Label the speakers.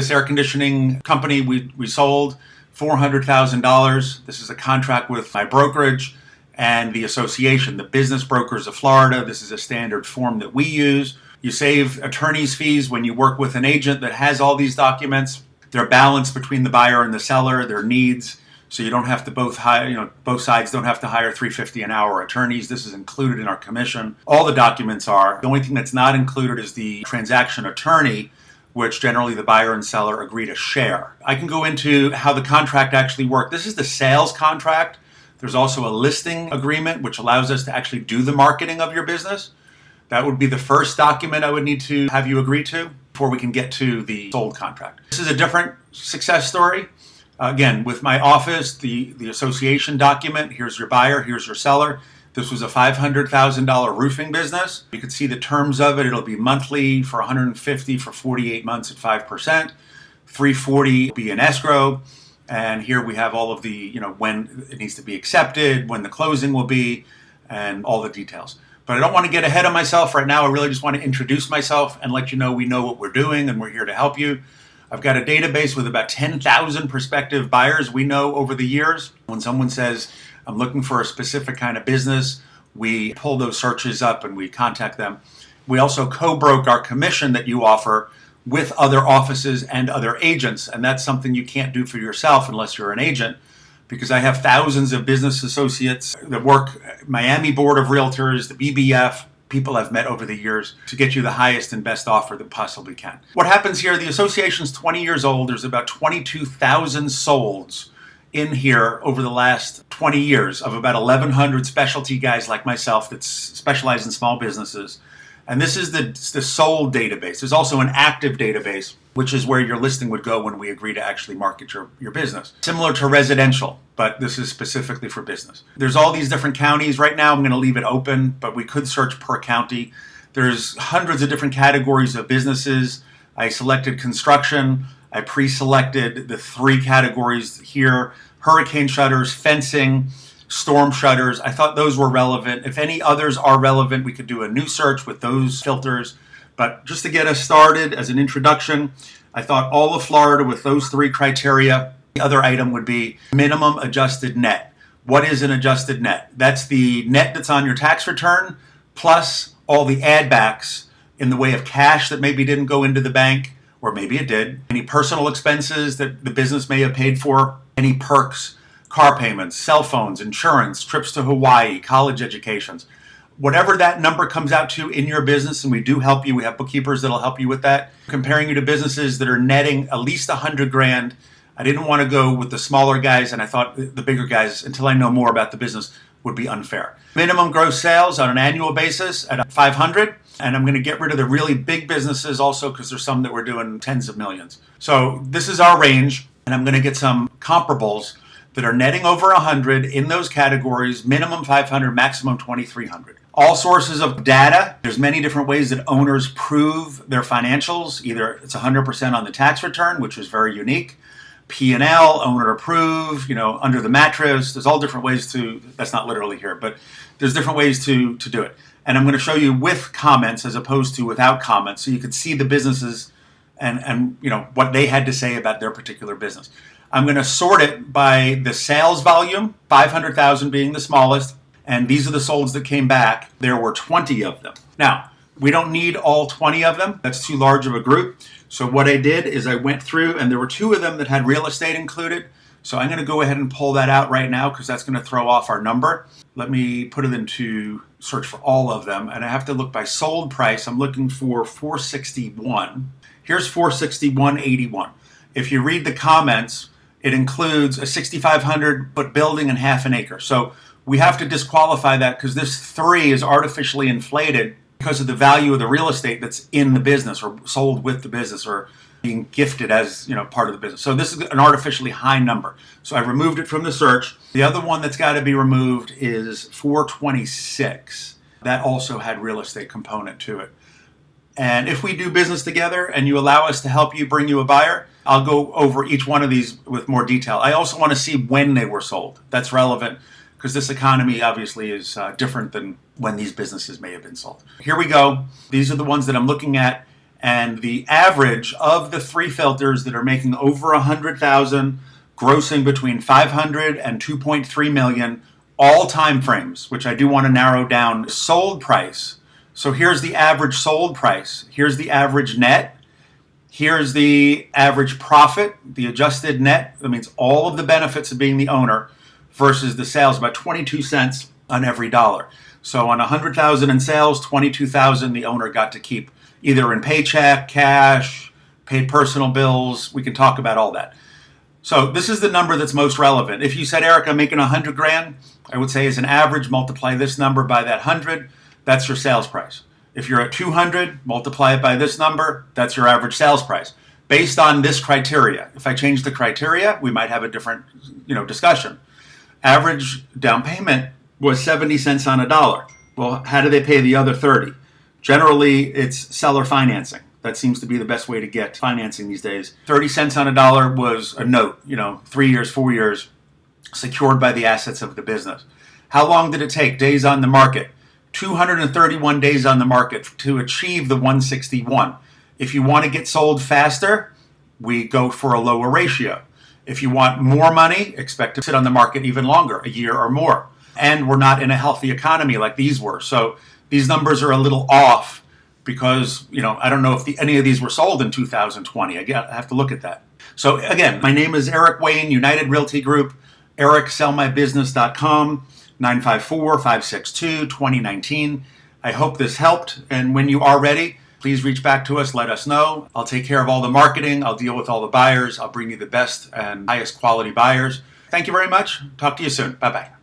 Speaker 1: This air conditioning company we sold $400,000. This is a contract with my brokerage and the association, the Business Brokers of Florida. This is a standard form that we use. You save attorney's fees when you work with an agent that has all these documents. They're balanced between the buyer and the seller, their needs. So you don't have to both sides don't have to hire $350 an hour attorneys. This is included in our commission. All the documents are. The only thing that's not included is the transaction attorney, which generally the buyer and seller agree to share. I can go into how the contract actually works. This is the sales contract. There's also a listing agreement, which allows us to actually do the marketing of your business. That would be the first document I would need to have you agree to before we can get to the sold contract. This is a different success story. Again, with my office, the association document, here's your buyer, here's your seller. This was a $500,000 roofing business. You can see the terms of it. It'll be monthly for $150 for 48 months at 5%. $340 will be an escrow. And here we have all of the, when it needs to be accepted, when the closing will be, and all the details. But I don't want to get ahead of myself right now. I really just want to introduce myself and let you know we know what we're doing and we're here to help you. I've got a database with about 10,000 prospective buyers we know over the years. When someone says, I'm looking for a specific kind of business, we pull those searches up and we contact them. We also co-broke our commission that you offer with other offices and other agents. And that's something you can't do for yourself unless you're an agent, because I have thousands of business associates that work Miami Board of Realtors, the BBF, people I've met over the years to get you the highest and best offer that possibly can. What happens here, the association's 20 years old. There's about 22,000 solds in here over the last 20 years of about 1,100 specialty guys like myself that specialize in small businesses. And this is the sold database. There's also an active database, which is where your listing would go when we agree to actually market your business. Similar to residential, but this is specifically for business. There's all these different counties. Right now, I'm going to leave it open, but we could search per county. There's hundreds of different categories of businesses. I selected construction. I pre-selected the 3 categories here: hurricane shutters, fencing, storm shutters. I thought those were relevant. If any others are relevant, we could do a new search with those filters. But just to get us started as an introduction, I thought all of Florida with those 3 criteria. The other item would be minimum adjusted net. What is an adjusted net? That's the net that's on your tax return plus all the add backs in the way of cash that maybe didn't go into the bank, or maybe it did. Any personal expenses that the business may have paid for, any perks, car payments, cell phones, insurance, trips to Hawaii, college educations. Whatever that number comes out to in your business, and we do help you. We have bookkeepers that'll help you with that. Comparing you to businesses that are netting at least $100,000. I didn't want to go with the smaller guys, and I thought the bigger guys, until I know more about the business, would be unfair. Minimum gross sales on an annual basis at $500, and I'm going to get rid of the really big businesses also because there's some that we're doing tens of millions. So this is our range, and I'm going to get some comparables that are netting over 100 in those categories, minimum 500, maximum 2,300. All sources of data. There's many different ways that owners prove their financials. Either it's 100% on the tax return, which is very unique. P&L, owner approve, under the mattress. There's all different ways to, that's not literally here, but there's different ways to do it. And I'm going to show you with comments as opposed to without comments, so you could see the businesses and what they had to say about their particular business. I'm going to sort it by the sales volume, 500,000 being the smallest, and these are the solds that came back. There were 20 of them. Now, we don't need all 20 of them. That's too large of a group. So what I did is I went through, and there were 2 of them that had real estate included. So I'm going to go ahead and pull that out right now because that's going to throw off our number. Let me put it into search for all of them, and I have to look by sold price. I'm looking for 461. Here's 461.81. If you read the comments, it includes a 6,500 foot building and half an acre. So we have to disqualify that because this 3 is artificially inflated because of the value of the real estate that's in the business or sold with the business or being gifted as part of the business. So this is an artificially high number. So I removed it from the search. The other one that's got to be removed is 426. That also had real estate component to it. And if we do business together and you allow us to help you bring you a buyer, I'll go over each one of these with more detail. I also want to see when they were sold. That's relevant because this economy obviously is different than when these businesses may have been sold. Here we go. These are the ones that I'm looking at. And the average of the 3 filters that are making over 100,000, grossing between 500 and 2.3 million, all time frames, which I do want to narrow down, sold price. So here's the average sold price. Here's the average net. Here's the average profit, the adjusted net. That means all of the benefits of being the owner versus the sales, about 22 cents on every dollar. So on 100,000 in sales, 22,000 the owner got to keep, either in paycheck, cash, paid personal bills. We can talk about all that. So this is the number that's most relevant. If you said, Eric, I'm making 100 grand, I would say as an average, multiply this number by that 100. That's your sales price. If you're at 200, multiply it by this number. That's your average sales price based on this criteria. If I change the criteria, we might have a different, discussion. Average down payment was 70 cents on a dollar. Well, how do they pay the other 30? Generally, it's seller financing. That seems to be the best way to get financing these days. 30 cents on a dollar was a note, 3 years, 4 years, secured by the assets of the business. How long did it take? Days on the market. 231 days on the market to achieve the 161. If you want to get sold faster, we go for a lower ratio. If you want more money, expect to sit on the market even longer, a year or more. And we're not in a healthy economy like these were. So these numbers are a little off because, I don't know if any of these were sold in 2020. I have to look at that. So again, my name is Eric Wayne, United Realty Group, ericsellmybusiness.com. 954-562-2019. I hope this helped. And when you are ready, please reach back to us. Let us know. I'll take care of all the marketing. I'll deal with all the buyers. I'll bring you the best and highest quality buyers. Thank you very much. Talk to you soon. Bye-bye.